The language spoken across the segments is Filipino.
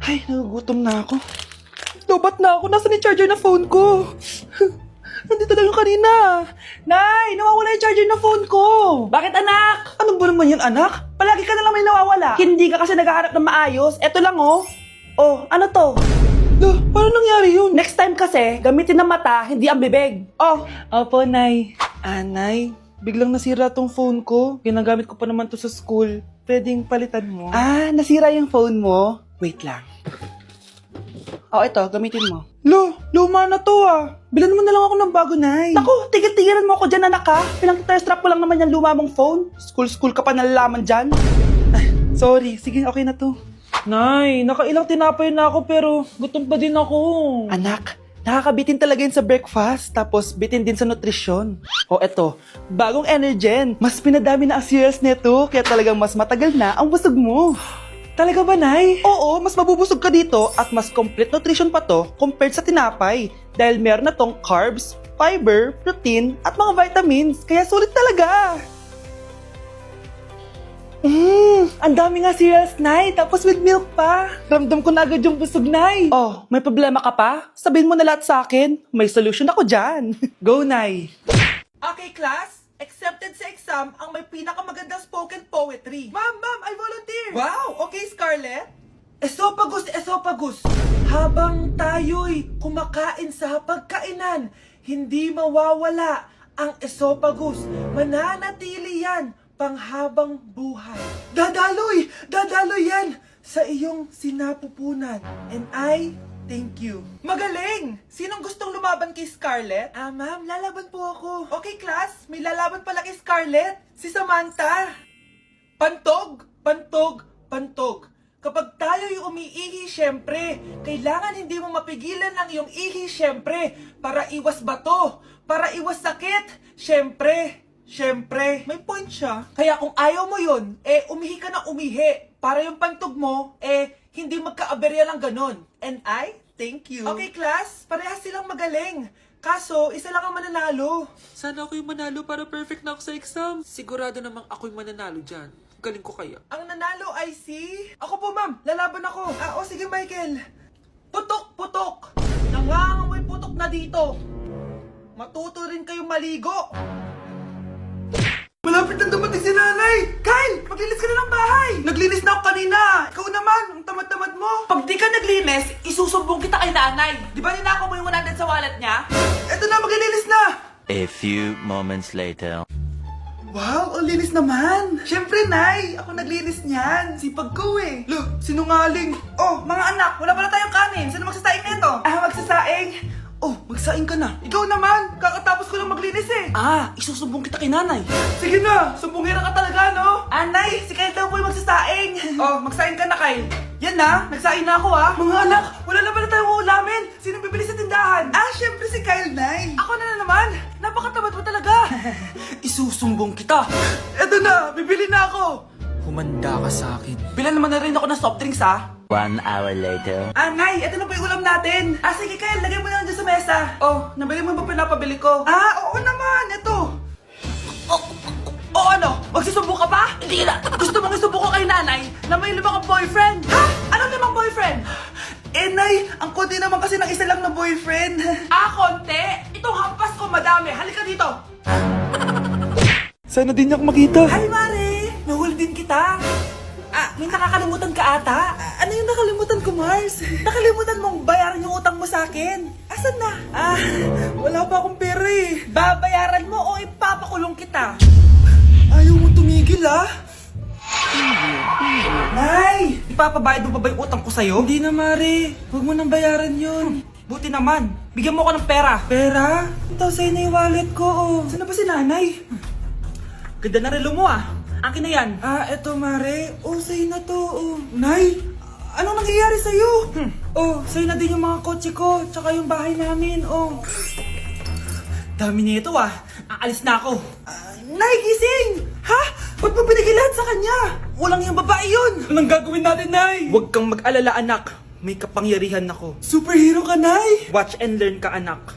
Ay, nagugutom na ako. Lobat na ako. Nasaan yung charger na phone ko? Nandito lang yung kanina. Nay, nawawala yung charger na phone ko. Bakit anak? Ano ba naman yung anak? Palagi ka na lang may nawawala. Hindi ka kasi naghahanap ng maayos. Eto lang oh. Oh, ano to? Paano nangyari yun? Next time kasi, gamitin ng mata, hindi ang bibig. Oh. Opo, Nay. Nay, biglang nasira tong phone ko. Ginagamit ko pa naman to sa school. Pwedeng palitan mo. Nasira yung phone mo? Wait lang. Oh, ito, gamitin mo. Luma na to Bilan mo na lang ako ng bago, Nay. Naku, tigil-tigilan mo ako dyan, anak ha. Pinang-strap ko lang naman yung luma mong phone. School ka pa nalalaman dyan. Sorry, sige, okay na to. Nay, nakailang tinapay na ako pero gutom pa din ako. Anak, nakakabitin talaga yun sa breakfast, tapos bitin din sa nutrisyon. O eto, bagong Energen. Mas pinadami na ang cereals nito, kaya talagang mas matagal na ang busog mo. Talaga ba, Nay? Oo, mas mabubusog ka dito at mas complete nutrition pa to compared sa tinapay. Dahil meron na tong carbs, fiber, protein, at mga vitamins. Kaya sulit talaga. Ang dami nga cereals, Nay. Tapos with milk pa. Ramdam ko na agad yung busog, Nay. Oh, may problema ka pa? Sabihin mo na lahat sa akin. May solution ako dyan. Go, Nay. Okay, class. Accepted sa exam ang may pinakamagandang spoken poetry. Ma'am, I volunteer. Wow, okay, Scarlett. Esophagus. Habang tayo'y kumakain sa pagkainan, hindi mawawala ang esophagus. Mananatili yan panghabang buhay. Dadaloy yan sa iyong sinapupunan. And I thank you. Magaling! Sinong gustong lumaban kay Scarlett? Ma'am, lalaban po ako. Okay, class. May lalaban pala kay Scarlett. Si Samantha. Pantog. Kapag tayo'y umiihi, syempre, kailangan hindi mo mapigilan ang iyong ihi, syempre, para iwas bato, para iwas sakit, syempre, may point siya. Kaya kung ayaw mo yun, umihi ka na umihi, para yung pantog mo, hindi magka-aberya lang ganon. And I thank you. Okay, class, parehas silang magaling. Kaso, isa lang ang mananalo. Sana ako yung manalo para perfect na ako sa exam. Sigurado namang ako yung mananalo dyan. Galing ko kaya. Ang nanalo ay si... Ako po, ma'am. Lalaban ako. Sige, Michael. Putok. Nangangamoy putok na dito. Matuto rin kayong maligo. Malapit na dumating si nanay! Kyle! Maglinis ka na ng bahay! Naglinis na ako kanina! Ikaw naman! Ang tamad-tamad mo! Pag di ka naglinis, isusumbong kita kay nanay! Di ba ninakaw mo yung 100 sa wallet niya? Eto na! Maglilinis na! A few moments later. Wow! Ang linis naman! Siyempre, Nay! Ako naglinis niyan! Sipag ko sinungaling! Oh, mga anak! Wala pala tayong kanin! Sino magsasaing nito? Magsasaing? Oh, magsaing ka na. Ikaw naman, kakatapos ko lang maglinis isusumbong kita kay nanay. Sige na, sumbongera ka talaga, no? Nay, si Kyle daw po yung magsasaing. Oh, magsaing ka na, Kyle. Yan na, nagsaing na ako Mga anak, wala na pala tayong ulamin. Sino bibili sa tindahan? Syempre si Kyle, Nay. Ako na naman. Napakatamad mo talaga. Isusumbong kita. Eto na, bibili na ako. Humanda ka sa akin. Bilan naman na rin ako ng soft drinks, 1 hour later. Nay, ito na po yung ulam natin. Sige, Kyle, lagay mo na lang dyan sa mesa. Oh, nabili mo ba pinapabili ko? Oo naman, ito. Ano? Magsusumbong ka pa? Hindi na. Gusto mong isumbong ko kay nanay na may 5 kang boyfriend? Anong 5 boyfriend? Nay, ang konti naman kasi ng isa lang na boyfriend. Konti? Itong hampas ko madami. Halika dito. Sana din niya ako makita. Hi, Mare. Nahuli din kita. May nakakalimutan ka ata. Ano yung nakalimutan ko, Mars? Nakalimutan mong bayaran yung utang mo sa akin. Asan na? Wala pa akong pera Babayaran mo o ipapakulong kita? Ayaw mo tumigil, Nay! Ipapabayad mo pa ba yung utang ko sa'yo? Hindi na, Mare. Huwag mo nang bayaran yun. Buti naman. Bigyan mo ko ng pera. Pera? Ito, sa'yo na yung wallet ko, Saan na ba si nanay? Ganda na relo mo, Akin na yan. Eto, Mare. Sa'yo na to, Nay, anong nangyayari sa'yo? Sa'yo na din yung mga kotse ko, tsaka yung bahay namin, Dami nito, Aalis na ako. Nay, gising! Ba't mo binigay lahat sa kanya? Walang yung babae yun! Anong gagawin natin, Nay? Huwag kang mag-alala, anak. May kapangyarihan ako. Superhero ka, Nay! Watch and learn ka, anak.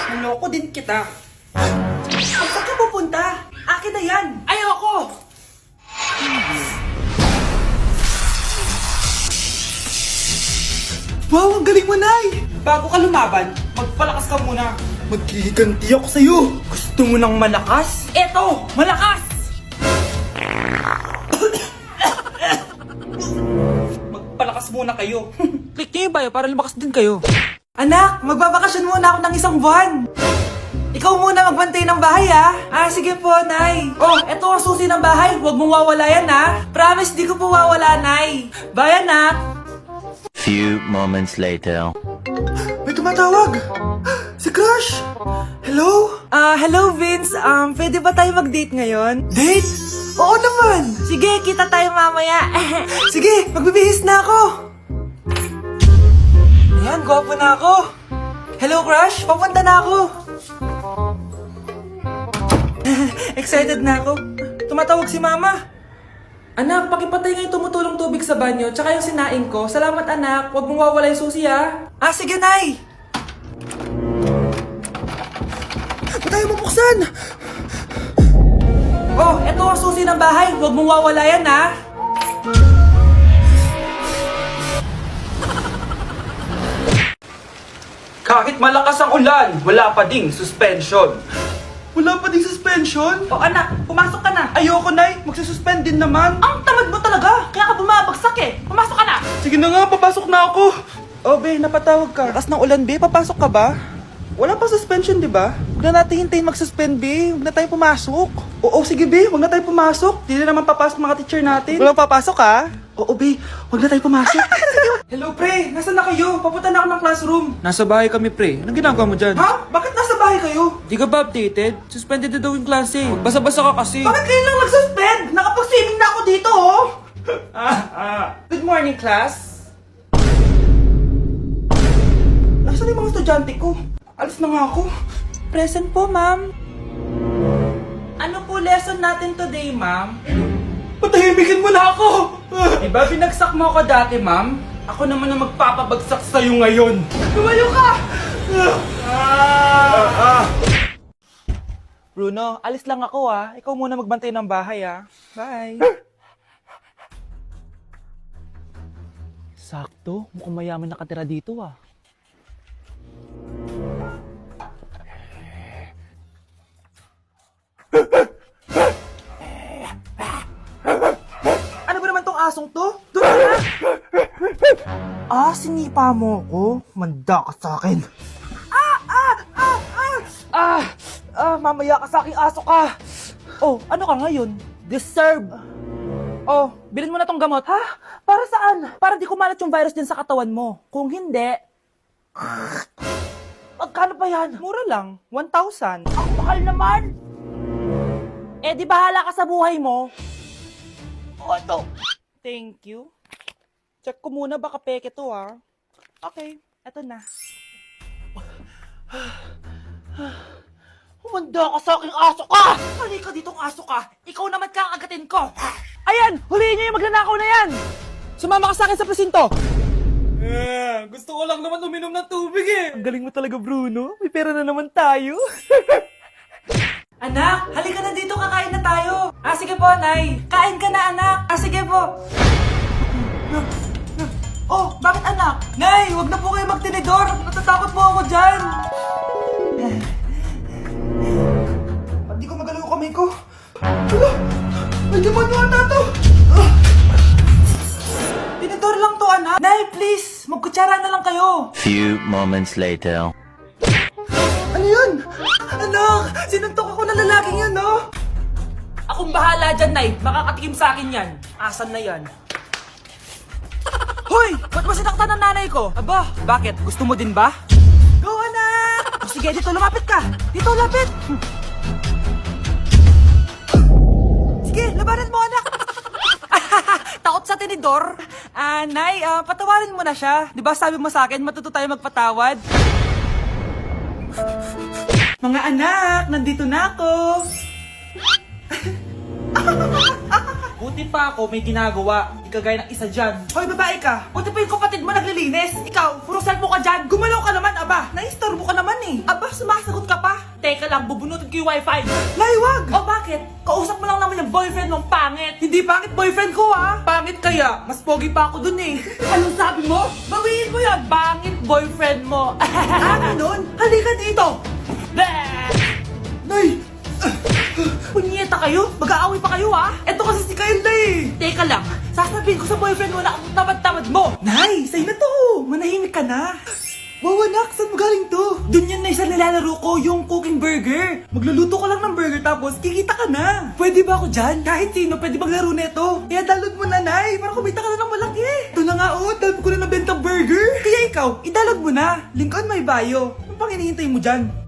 Naloko din kita. Saan ka pupunta? Akin na yan! Ayoko! Wow, ang galing mo, Nay! Bago ka lumaban, magpalakas ka muna. Maghihiganti ako sa'yo. Gusto mo ng malakas? Eto, malakas! Magpalakas muna kayo. Click niyo yung bio para lumakas din kayo. Anak, magbabakasyon muna ako ng isang buwan. Ikaw muna magbantay ng bahay, ha? Sige po, Nay. Oh, eto ang susi ng bahay. Huwag mong wawala yan, ha? Promise, di ko po wawala, Nay. Bye, anak. Few moments later. May tumatawag! Si Crush! Hello? Hello Vince. Pwede ba tayo mag-date ngayon? Date? Oo naman! Sige, kita tayo mamaya. Sige, magbibihis na ako! Ayan, gwapo na ako. Hello Crush, papunta na ako. Excited na ako. Tumatawag si Mama. Anak, pakipatay nga yung tumutulong tubig sa banyo, tsaka yung sinaing ko. Salamat, anak. Huwag mong wawala yung susi, ha? Sige, Nay! Ba't tayo mabuksan? Oh, eto ang susi ng bahay. Huwag mong wawala yan, ha? Kahit malakas ang ulan, wala pa ding suspension. Wala pa ding suspension? Oh anak, pumasok ka na. Ayoko, Nay. Magsususpend din naman. Ang tamad mo talaga. Kaya ka bumabagsak eh. Pumasok ka na. Sige na nga, papasok na ako. Oh, be, napatawag ka. Lakas ng ulan, be. Papasok ka ba? Wala pa suspension, di ba? Huwag na natin hintayin mag-suspend, be. Huwag na tayo pumasok. Oo, sige, be. Huwag na tayo pumasok. Di na naman papasok mga teacher natin. Wala papasok, ha? Oo, be. Huwag na tayo pumasok. Hello, pre. Nasaan na kayo? Papunta na ako ng classroom. Nasa bahay kami, pre. Anong ginagawa mo dyan? Ha? Bakit nasa bahay kayo? Di ka ba updated? Suspended na daw yung klase. Magbasa-basa ka kasi. Bakit kayo lang nag-suspend? Nakapag-swimming na ako dito, oh. Good morning, class. Nasaan yung mga estudyante ko? Alis na nga ako. Present po, ma'am. Ano po lesson natin today, ma'am? Patahimikin mo na ako! Diba binagsak mo ako dati, ma'am? Ako naman ang magpapabagsak sa'yo ngayon. Lumayo ka! Bruno, alis lang ako, ha. Ikaw muna magbantay ng bahay, ha. Bye. Sakto, mukhang mayaman nakatira dito, ah. Ano ba naman tong asong to? Doon na! Sinipa mo ko? Manda ka sa akin. Mamaya ka sa aking aso ka. Oh, ano ka ngayon? Deserve. Oh, bilhin mo na tong gamot. Ha? Para saan? Para di kumalat yung virus din sa katawan mo. Kung hindi... Magkano pa yan? Mura lang. 1,000. Ang mahal naman! Di bahala ka sa buhay mo. Ito. Thank you. Check ko muna, baka peke to, ha. Okay, eto na. Humanda ka sa aking aso ka! Halika ditong aso ka! Ikaw naman kakagatin ko! Ayan! Huliin niyo yung magnanakaw na yan! Sumama ka sa akin sa presinto! Gusto ko lang naman uminom ng tubig eh! Ang galing mo talaga, Bruno. May pera na naman tayo. Anak, halika na dito, kakain na tayo. Sige po, Nay. Kain ka na, anak. Sige po. Oh, bakit anak? Nay, wag na po kayo magtinidor. Natatakot po ako dyan. Hindi ko magalaw kamay ko. Hala, may demonyo ata to. Tinidor lang to, anak. Nay, please, magkutsara na lang kayo. Few moments later. Ano yun? Anak, sinuntok ako ng lalaking yun, no? Akong bahala dyan, Nay. Makakatikim sa akin yan. Asan na yan? Hoy! Ba't mo sinaktan ng nanay ko? Aba, bakit? Gusto mo din ba? Go, anak! Sige, dito, lumapit ka! Dito, lapit! Sige, labanan mo, anak! Takot sa tinidor? Nay, patawarin mo na siya. Di ba sabi mo sa akin, matuto tayo magpatawad? Mga anak, nandito na ako. Buti pa ako may ginagawa. Hindi kagaya ng isa dyan. Hoy, babae ka. Buti pa yung kapatid mo naglilinis. Ikaw, puro cellphone ka dyan. Gumalaw ka naman, aba. Naistorbo ka naman eh. Aba, sumasagot ka pa. Teka lang, bubunutin ko yung wifi. Laywag! O bakit? Kausap mo lang naman yung boyfriend mong pangit. Hindi pangit boyfriend ko ha. Pangit kaya. Mas pogi pa ako dun eh. Anong sabi mo? Bawiin mo yan. Pangit boyfriend mo. Ganun? Halika dito. Nay! Punyeta kayo? Mag-aaway pa kayo ha? Eto kasi si Kyle na eh. Teka lang, sasabihin ko sa boyfriend mo na ang tamad-tamad mo. Nay, sa'yo na to. Manahimik ka na. Wow, anak, saan mo galing to? Dun yan na isa nilalaro ko, yung cooking burger. Magluluto ko lang ng burger tapos kikita ka na. Pwede ba ako dyan? Kahit sino, pwede maglaro neto. Kaya download mo na, Nay, para kumita ka na ng malaki. Ito na nga, oh, dami ko na nabentang burger. Kaya ikaw, i-download mo na. Link on my bio. Anong pang hinihintay mo dyan?